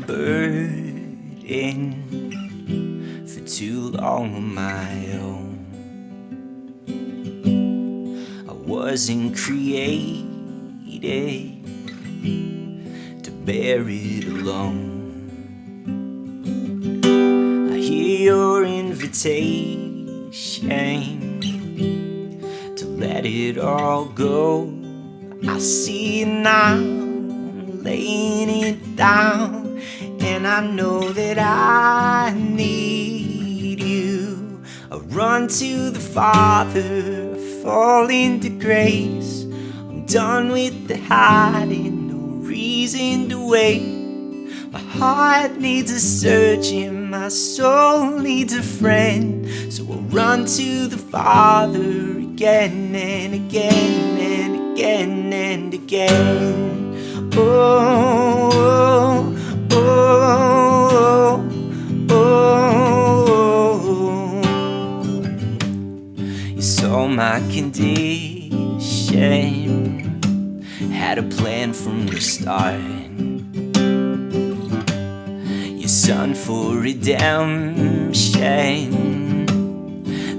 burden for too long on my own. I wasn't created to bear it alone. I hear your invitation to let it all go. I see it now, laying it down, and I know that I need you. I run to the Father, fall into grace. I'm done with the hiding, no reason to wait. My heart needs a surgeon, my soul needs a friend. So I'll run to the Father again and again and again and again. Oh, oh, oh, oh. You saw my condition, had a plan from the start. Your son for redemption,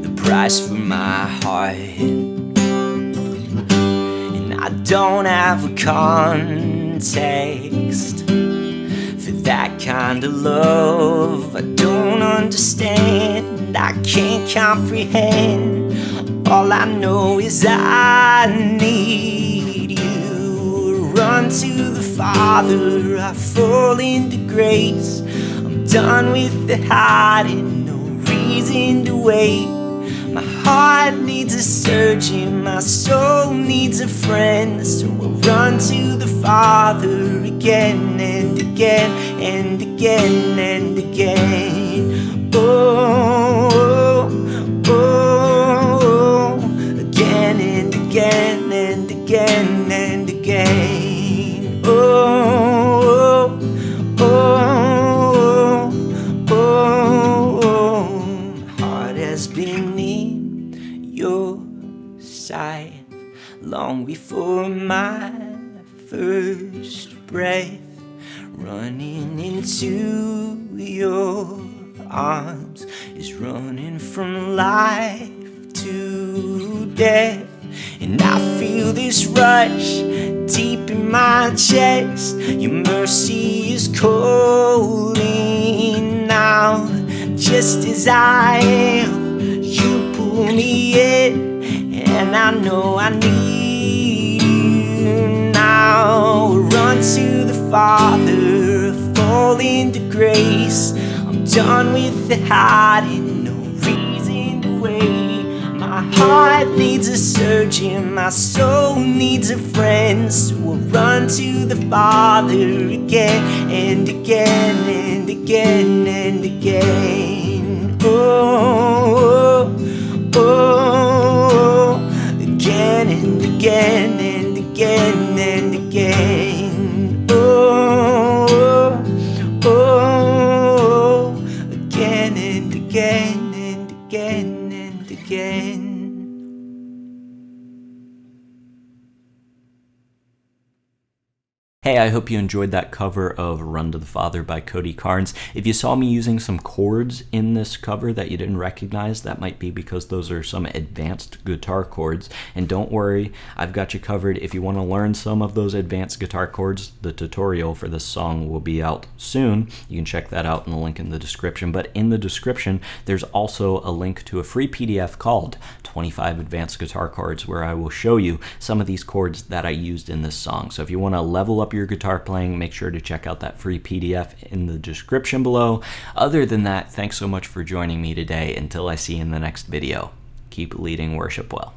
the price for my heart. And I don't have a context for that kind of love. I don't understand, I can't comprehend. All I know is I need you. Run to the Father, I fall into grace. I'm done with the hiding, no reason to wait. My heart needs a surgeon, my soul needs a friend. So I'll run to the Father again and again and again and again. Oh, oh, again and again and again and again. Oh, oh, oh, my heart has been in your sight long before my first breath. Running into your arms is running from life to death. And I feel this rush deep in my chest. Your mercy is calling now. Just as I am, you pull me in, and I know I need you now. Run to the Father, fall into grace. I'm done with the hiding, no reason to wait. My heart needs a surgeon, my soul needs a friend. So I'll run to the Father again and again and again and again. Oh, oh, again and again and again and again. Oh, oh, again and again and again and again. Hey, I hope you enjoyed that cover of Run to the Father by Cody Carnes. If you saw me using some chords in this cover that you didn't recognize, that might be because those are some advanced guitar chords. And don't worry, I've got you covered. If you want to learn some of those advanced guitar chords, the tutorial for this song will be out soon. You can check that out in the link in the description. But in the description, there's also a link to a free PDF called 25 Advanced Guitar Chords, where I will show you some of these chords that I used in this song. So if you want to level up your guitar playing, make sure to check out that free PDF in the description below. Other than that, thanks so much for joining me today. Until I see you in the next video, keep leading worship well.